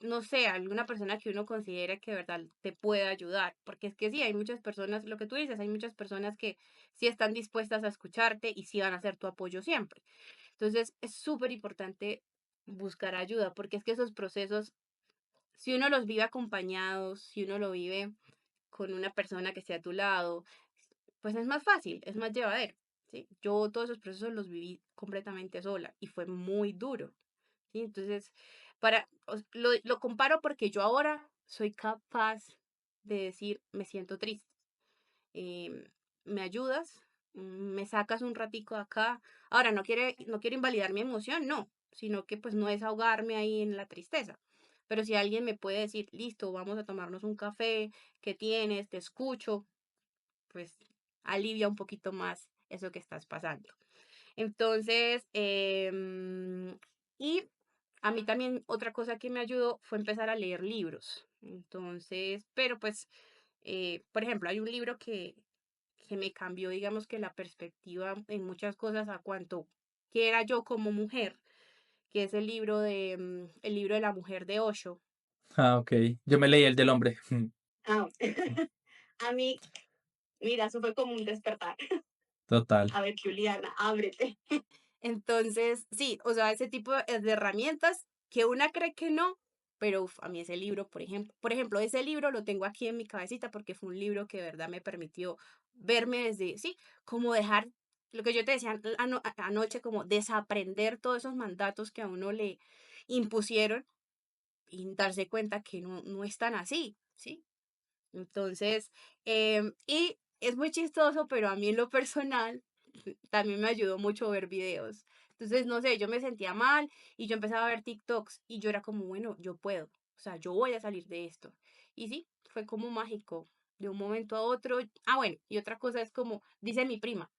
no sé, alguna persona que uno considere que de verdad te pueda ayudar, porque es que sí, hay muchas personas, lo que tú dices, hay muchas personas que sí están dispuestas a escucharte y sí van a ser tu apoyo siempre. Entonces, es súper importante buscar ayuda, porque es que esos procesos, si uno los vive acompañados, si uno lo vive con una persona que esté a tu lado, pues es más fácil, es más llevadero, ¿sí? Yo todos esos procesos los viví completamente sola y fue muy duro, ¿sí? Entonces, lo comparo porque yo ahora soy capaz de decir, me siento triste, em, ¿me ayudas? ¿Me sacas un ratico de acá? Ahora, no quiero invalidar mi emoción, no, sino que pues no es ahogarme ahí en la tristeza. Pero si alguien me puede decir, listo, vamos a tomarnos un café, ¿qué tienes? Te escucho, pues alivia un poquito más eso que estás pasando. Entonces, y a mí también otra cosa que me ayudó fue empezar a leer libros. Entonces, pero pues, por ejemplo, hay un libro que me cambió, digamos que la perspectiva en muchas cosas a cuanto que era yo como mujer, que es el libro de la mujer de Osho. Ah, ok. Yo me leí el del hombre. Ah, a mí, mira, eso fue como un despertar. Total. A ver, Juliana, ábrete. Entonces, sí, o sea, ese tipo de herramientas que una cree que no, pero uf, a mí ese libro, por ejemplo, ese libro lo tengo aquí en mi cabecita porque fue un libro que de verdad me permitió verme desde, sí, como dejar lo que yo te decía anoche, como desaprender todos esos mandatos que a uno le impusieron y darse cuenta que no es tan así, ¿sí? Entonces, y es muy chistoso, pero a mí en lo personal también me ayudó mucho ver videos. Entonces, no sé, yo me sentía mal y yo empezaba a ver TikToks y yo era como, bueno, yo puedo, o sea, yo voy a salir de esto. Y sí, fue como mágico, de un momento a otro. Ah, bueno, y otra cosa es como, dice mi prima,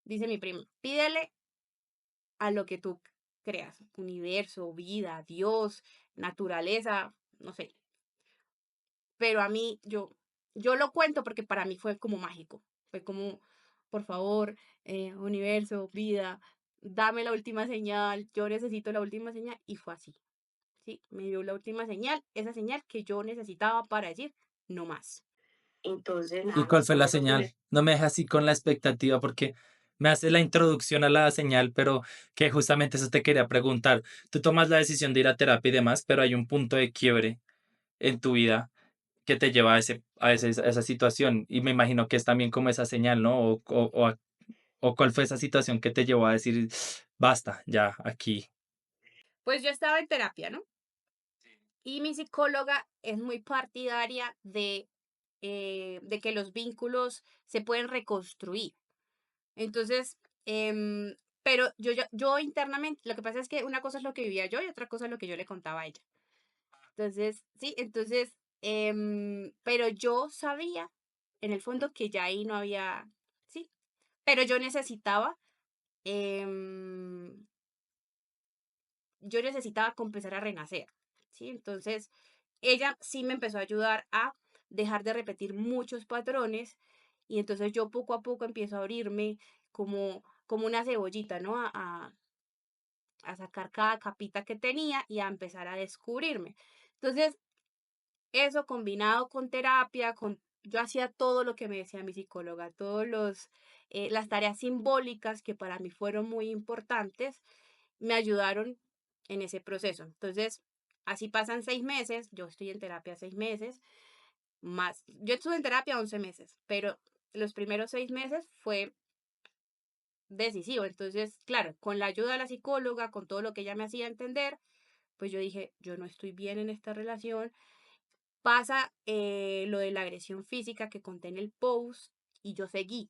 pídele a lo que tú creas, universo, vida, Dios, naturaleza, no sé, pero a mí, yo lo cuento porque para mí fue como mágico. Fue como, por favor, universo, vida, dame la última señal, yo necesito la última señal. Y fue así, ¿sí? Me dio la última señal, esa señal que yo necesitaba para decir no más. Entonces, ¿Y nada, cuál fue con la eso fue. señal? No me dejas así con la expectativa porque me hace la introducción a la señal, pero que justamente eso te quería preguntar. Tú tomas la decisión de ir a terapia y demás, pero hay un punto de quiebre en tu vida que te lleva a esa situación. Y me imagino que es también como esa señal, ¿no? O cuál fue esa situación que te llevó a decir, basta, ya, aquí. Pues yo estaba en terapia, ¿no? Y mi psicóloga es muy partidaria de que los vínculos se pueden reconstruir. Entonces, pero yo internamente, lo que pasa es que una cosa es lo que vivía yo y otra cosa es lo que yo le contaba a ella. Entonces, sí, entonces, pero yo sabía en el fondo que ya ahí no había, sí, pero em, yo necesitaba empezar a renacer, ¿sí? Entonces, ella sí me empezó a ayudar a dejar de repetir muchos patrones y entonces yo poco a poco empiezo a abrirme como una cebollita, ¿no? A sacar cada capita que tenía y a empezar a descubrirme. Entonces, eso combinado con terapia, yo hacía todo lo que me decía mi psicóloga, las tareas simbólicas que para mí fueron muy importantes, me ayudaron en ese proceso. Entonces, así pasan 6 meses, yo estoy en terapia 6 meses, más, yo estuve en terapia 11 meses, pero los primeros 6 meses fue decisivo. Entonces, claro, con la ayuda de la psicóloga, con todo lo que ella me hacía entender, pues yo dije, yo no estoy bien en esta relación. Pasa lo de la agresión física que conté en el post y yo seguí,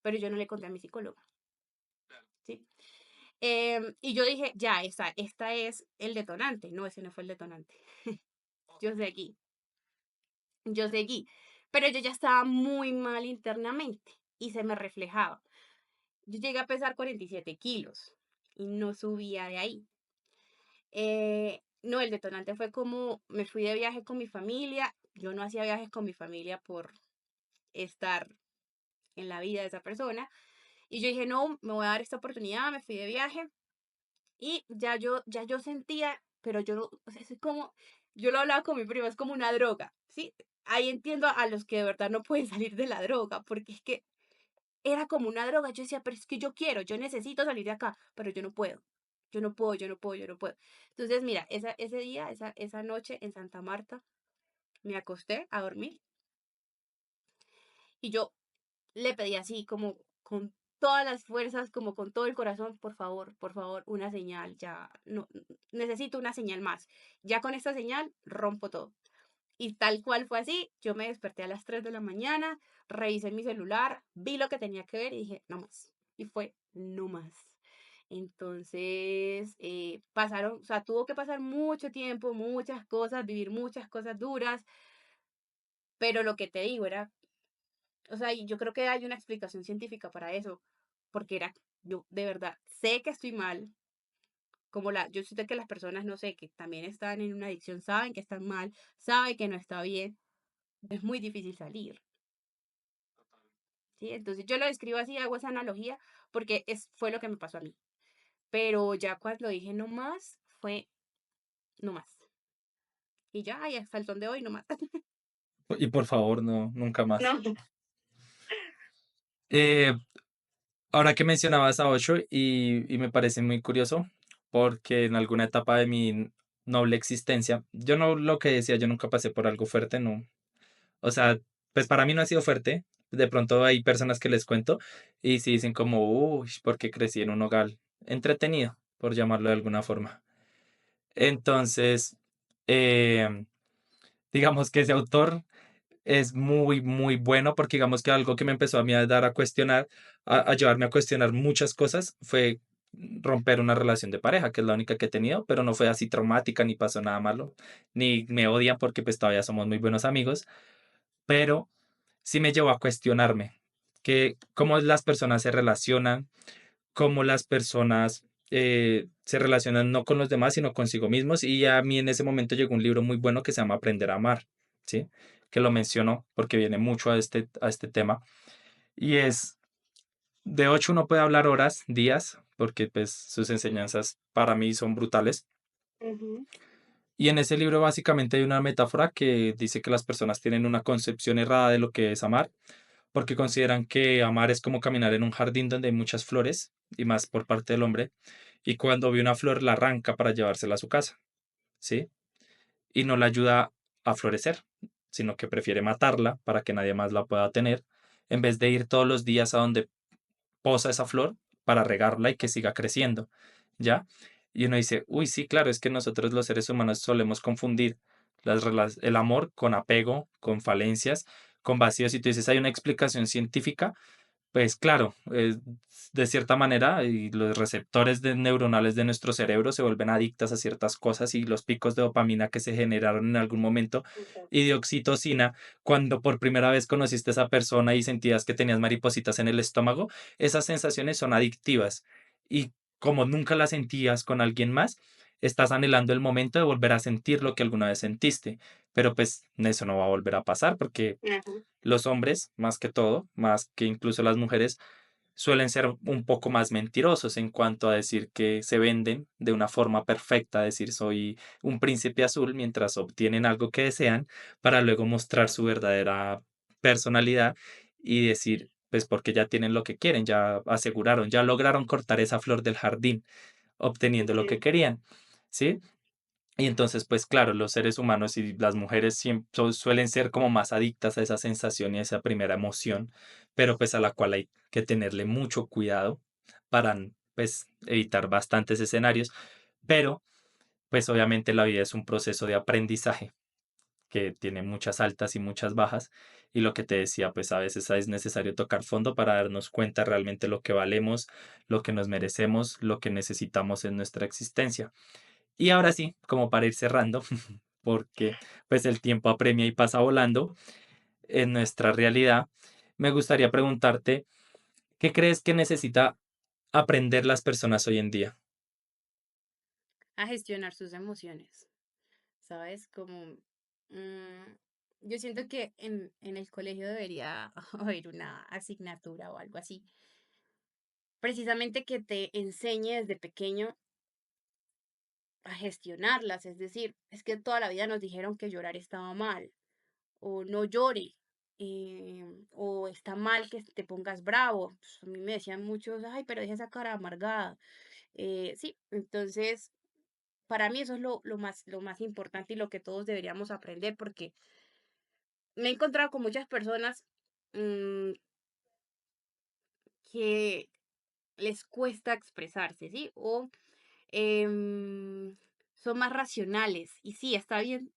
pero yo no le conté a mi psicóloga, ¿sí? Y yo dije, ya, esta es el detonante. No, ese no fue el detonante. Yo seguí, yo seguí, pero yo ya estaba muy mal internamente y se me reflejaba. Yo llegué a pesar 47 kilos y no subía de ahí. No, el detonante fue como me fui de viaje con mi familia. Yo no hacía viajes con mi familia por estar en la vida de esa persona. Y yo dije, no, me voy a dar esta oportunidad, me fui de viaje y ya yo sentía, pero yo no, o sea, es como, yo lo hablaba con mi prima, es como una droga, ¿sí? Ahí entiendo a los que de verdad no pueden salir de la droga, porque es que era como una droga. Yo decía, pero es que yo quiero, yo necesito salir de acá, pero yo no puedo. yo no puedo, yo no puedo, yo no puedo. Entonces, mira, ese día, esa noche en Santa Marta, me acosté a dormir y yo le pedí así como con todas las fuerzas, como con todo el corazón, por favor, una señal, ya, no, necesito una señal más. Ya con esta señal rompo todo. Y tal cual fue así, yo me desperté a las 3 de la mañana, revisé mi celular, vi lo que tenía que ver y dije, no más. Y fue, no más. Entonces, pasaron, o sea, tuvo que pasar mucho tiempo, muchas cosas, vivir muchas cosas duras, pero lo que te digo era, o sea, y yo creo que hay una explicación científica para eso, porque era, yo de verdad sé que estoy mal, yo sé que las personas, no sé, que también están en una adicción, saben que están mal, saben que no está bien, es muy difícil salir, ¿sí? Entonces yo lo describo así, hago esa analogía, porque fue lo que me pasó a mí. Pero ya cuando dije no más, fue no más. Y ya, y hasta el son de hoy no más. Y por favor, no, nunca más. No. Eh, Ahora que mencionabas a Ocho y me parece muy curioso porque en alguna etapa de mi noble existencia, yo no lo que decía, yo nunca pasé por algo fuerte, no. O sea, pues para mí no ha sido fuerte. De pronto hay personas que les cuento y sí dicen como, uy, porque crecí en un hogar entretenido, por llamarlo de alguna forma. Entonces, eh, digamos que ese autor es muy, muy bueno porque digamos que algo que me empezó a mí a dar a cuestionar, a llevarme a cuestionar muchas cosas fue romper una relación de pareja, que es la única que he tenido, pero no fue así traumática ni pasó nada malo, ni me odian porque pues todavía somos muy buenos amigos, pero sí me llevó a cuestionarme que cómo las personas se relacionan, cómo las personas se relacionan no con los demás, sino consigo mismos. Y a mí en ese momento llegó un libro muy bueno que se llama Aprender a amar, ¿sí? Que lo menciono porque viene mucho a este tema. Y es, de 8 uno puede hablar horas, días, porque pues sus enseñanzas para mí son brutales. Ujú, Y en ese libro básicamente hay una metáfora que dice que las personas tienen una concepción errada de lo que es amar, porque consideran que amar es como caminar en un jardín donde hay muchas flores, y más por parte del hombre, y cuando ve una flor la arranca para llevársela a su casa, ¿sí? Y no la ayuda a florecer, sino que prefiere matarla para que nadie más la pueda tener, en vez de ir todos los días a donde posa esa flor para regarla y que siga creciendo, ¿ya? Y uno dice, uy, sí, claro, es que nosotros los seres humanos solemos confundir el amor con apego, con falencias, con vacíos. Y tú dices, hay una explicación científica, pues claro, de cierta manera y los receptores neuronales de nuestro cerebro se vuelven adictas a ciertas cosas y los picos de dopamina que se generaron en algún momento y de oxitocina cuando por primera vez conociste a esa persona y sentías que tenías maripositas en el estómago, esas sensaciones son adictivas y como nunca las sentías con alguien más, estás anhelando el momento de volver a sentir lo que alguna vez sentiste, pero pues eso no va a volver a pasar porque ujú, los hombres, más que todo, más que incluso las mujeres, suelen ser un poco más mentirosos en cuanto a decir que se venden de una forma perfecta, decir soy un príncipe azul mientras obtienen algo que desean para luego mostrar su verdadera personalidad y decir, pues porque ya tienen lo que quieren, ya aseguraron, ya lograron cortar esa flor del jardín, obteniendo lo que ujú. querían, ¿sí? Y entonces, pues claro, los seres humanos y las mujeres siempre suelen ser como más adictas a esa sensación y a esa primera emoción, pero pues a la cual hay que tenerle mucho cuidado para pues evitar bastantes escenarios, pero pues obviamente la vida es un proceso de aprendizaje que tiene muchas altas y muchas bajas y lo que te decía, pues a veces es necesario tocar fondo para darnos cuenta realmente lo que valemos, lo que nos merecemos, lo que necesitamos en nuestra existencia. Y ahora sí, como para ir cerrando, porque pues el tiempo apremia y pasa volando en nuestra realidad, me gustaría preguntarte, ¿qué crees que necesita aprender las personas hoy en día? A gestionar sus emociones, ¿sabes? Como, yo siento que en el colegio debería haber una asignatura o algo así, precisamente que te enseñe desde pequeño a gestionarlas, es decir, es que toda la vida nos dijeron que llorar estaba mal, o no llore, o está mal que te pongas bravo. Pues, a mí me decían muchos, ay, pero deja esa cara amargada. Sí, entonces para mí eso es lo más importante y lo que todos deberíamos aprender porque me he encontrado con muchas personas mm, que les cuesta expresarse, ¿sí? O em, son más racionales. Y sí, está bien,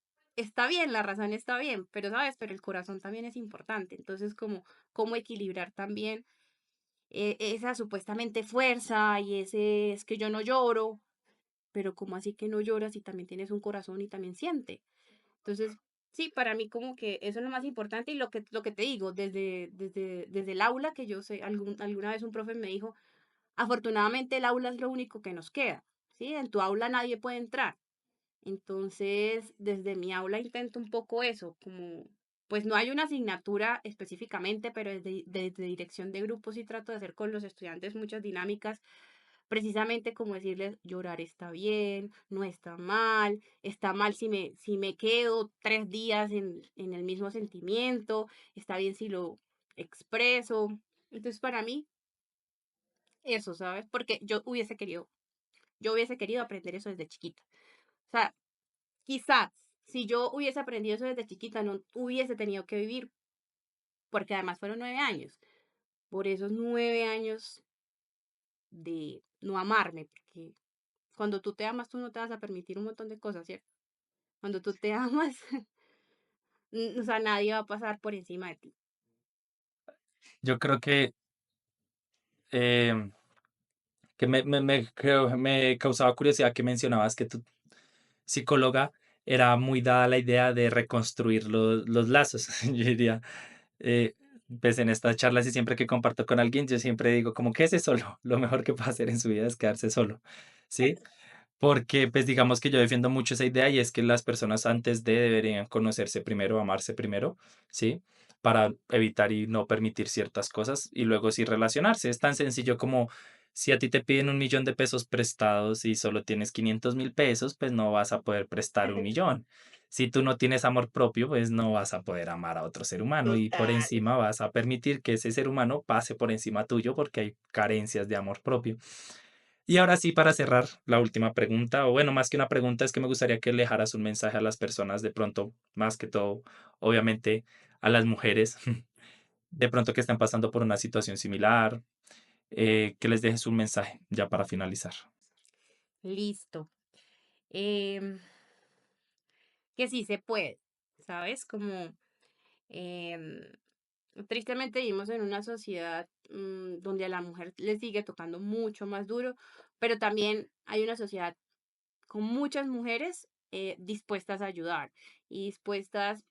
la razón está bien, pero sabes, pero el corazón también es importante. Entonces, como, cómo equilibrar también esa supuestamente fuerza y ese es que yo no lloro, pero como así que no lloras y también tienes un corazón y también siente. Entonces, sí, para mí como que eso es lo más importante y lo que te digo, desde el aula que yo sé, alguna vez un profe me dijo, afortunadamente el aula es lo único que nos queda, ¿sí? En tu aula nadie puede entrar. Entonces, desde mi aula intento un poco eso, como, pues no hay una asignatura específicamente, pero desde dirección de grupos sí trato de hacer con los estudiantes muchas dinámicas, precisamente como decirles, llorar está mal si me quedo 3 días en el mismo sentimiento, está bien si lo expreso. Entonces, para mí, eso, ¿sabes? Porque yo hubiese querido aprender eso desde chiquita. O sea, quizás si yo hubiese aprendido eso desde chiquita, no hubiese tenido que vivir, porque además fueron 9 años. Por esos 9 años de no amarme, porque cuando tú te amas, tú no te vas a permitir un montón de cosas, ¿cierto? Cuando tú te amas, o sea, nadie va a pasar por encima de ti. Yo creo em, que me causaba curiosidad que mencionabas que tu psicóloga era muy dada la idea de reconstruir los lazos. Yo diría, eh, pues en estas charlas y siempre que comparto con alguien, yo siempre digo como que ese solo, lo mejor que puede hacer en su vida es quedarse solo, ¿sí? Porque pues digamos que yo defiendo mucho esa idea y es que las personas antes de deberían conocerse primero, amarse primero, ¿sí? Para evitar y no permitir ciertas cosas y luego sí relacionarse. Es tan sencillo como si a ti te piden 1 millón de pesos prestados y solo tienes 500.000 pesos, pues no vas a poder prestar 1 millón. Si tú no tienes amor propio, pues no vas a poder amar a otro ser humano y por Total. encima vas a permitir que ese ser humano pase por encima tuyo porque hay carencias de amor propio. Y ahora sí, para cerrar, la última pregunta, o bueno, más que una pregunta, es que me gustaría que le dejaras un mensaje a las personas, de pronto, más que todo, obviamente, a las mujeres, de pronto que están pasando por una situación similar, que les dejes un mensaje ya para finalizar. Listo. Em, que sí se puede, ¿sabes? Como em, tristemente vivimos en una sociedad donde a la mujer le sigue tocando mucho más duro, pero también hay una sociedad con muchas mujeres dispuestas a ayudar y dispuestas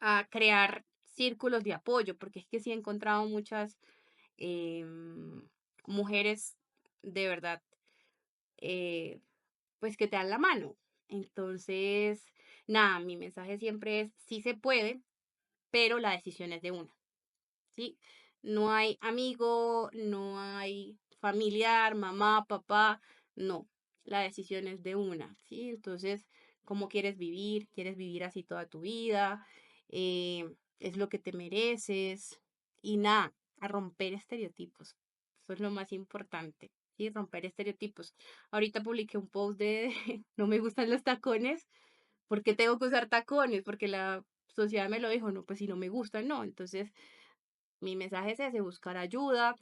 a crear círculos de apoyo, porque es que sí he encontrado muchas em, mujeres de verdad, eh, pues que te dan la mano. Entonces, nada, mi mensaje siempre es, sí se puede, pero la decisión es de una. ¿Sí? No hay amigo, no hay familiar, mamá, papá, no. La decisión es de una, ¿sí? Entonces, ¿cómo quieres vivir? ¿Quieres vivir así toda tu vida? ¿Es lo que te mereces? Y nada, a romper estereotipos. Eso es lo más importante, ¿sí? Romper estereotipos. Ahorita publiqué un post de no me gustan los tacones. ¿Por qué tengo que usar tacones? Porque la sociedad me lo dijo, no, pues si no me gustan, no. Entonces, mi mensaje es ese, buscar ayuda,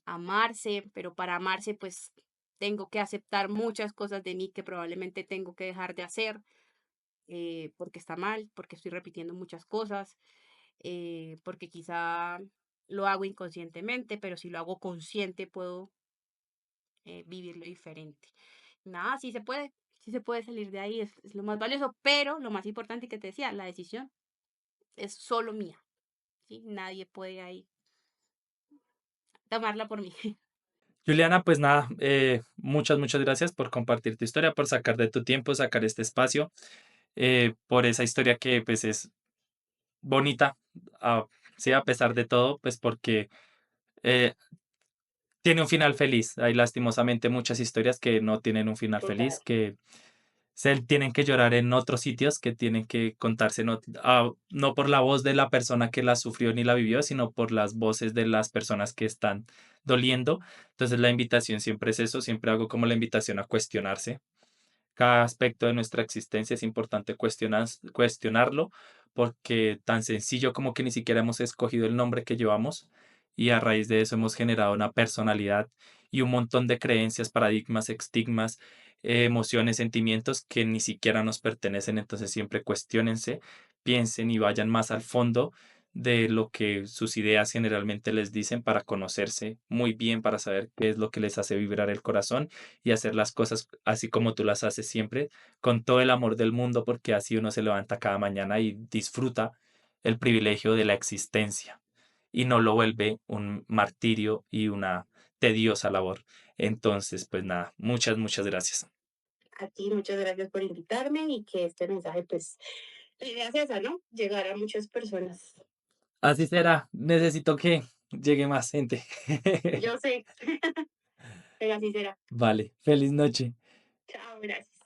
amarse, pero para amarse pues tengo que aceptar muchas cosas de mí que probablemente tengo que dejar de hacer porque está mal, porque estoy repitiendo muchas cosas, porque quizá lo hago inconscientemente, pero si lo hago consciente puedo vivirlo diferente. Nada, sí se puede salir de ahí, es lo más valioso, pero lo más importante que te decía, la decisión es solo mía, ¿sí? Nadie puede ahí tomarla por mí. Juliana, pues nada, muchas gracias por compartir tu historia, por sacar de tu tiempo, sacar este espacio, por esa historia que pues es bonita, ah, sí, a pesar de todo, pues porque eh, tiene un final feliz. Hay lastimosamente muchas historias que no tienen un final Total. feliz, que se tienen que llorar en otros sitios, que tienen que contarse no por la voz de la persona que la sufrió ni la vivió, sino por las voces de las personas que están doliendo. Entonces la invitación siempre es eso, siempre hago como la invitación a cuestionarse. Cada aspecto de nuestra existencia es importante cuestionarlo, porque tan sencillo como que ni siquiera hemos escogido el nombre que llevamos y a raíz de eso hemos generado una personalidad y un montón de creencias, paradigmas, estigmas, emociones, sentimientos que ni siquiera nos pertenecen. Entonces siempre cuestiónense, piensen y vayan más al fondo de lo que sus ideas generalmente les dicen para conocerse muy bien, para saber qué es lo que les hace vibrar el corazón y hacer las cosas así como tú las haces siempre, con todo el amor del mundo, porque así uno se levanta cada mañana y disfruta el privilegio de la existencia y no lo vuelve un martirio y una tediosa labor. Entonces, pues nada, muchas gracias. A ti, muchas gracias por invitarme y que este mensaje, pues, la idea es esa, ¿no? Llegar a muchas personas. Así será, necesito que llegue más gente. Yo sé, pero así será. Vale, feliz noche. Chao, gracias.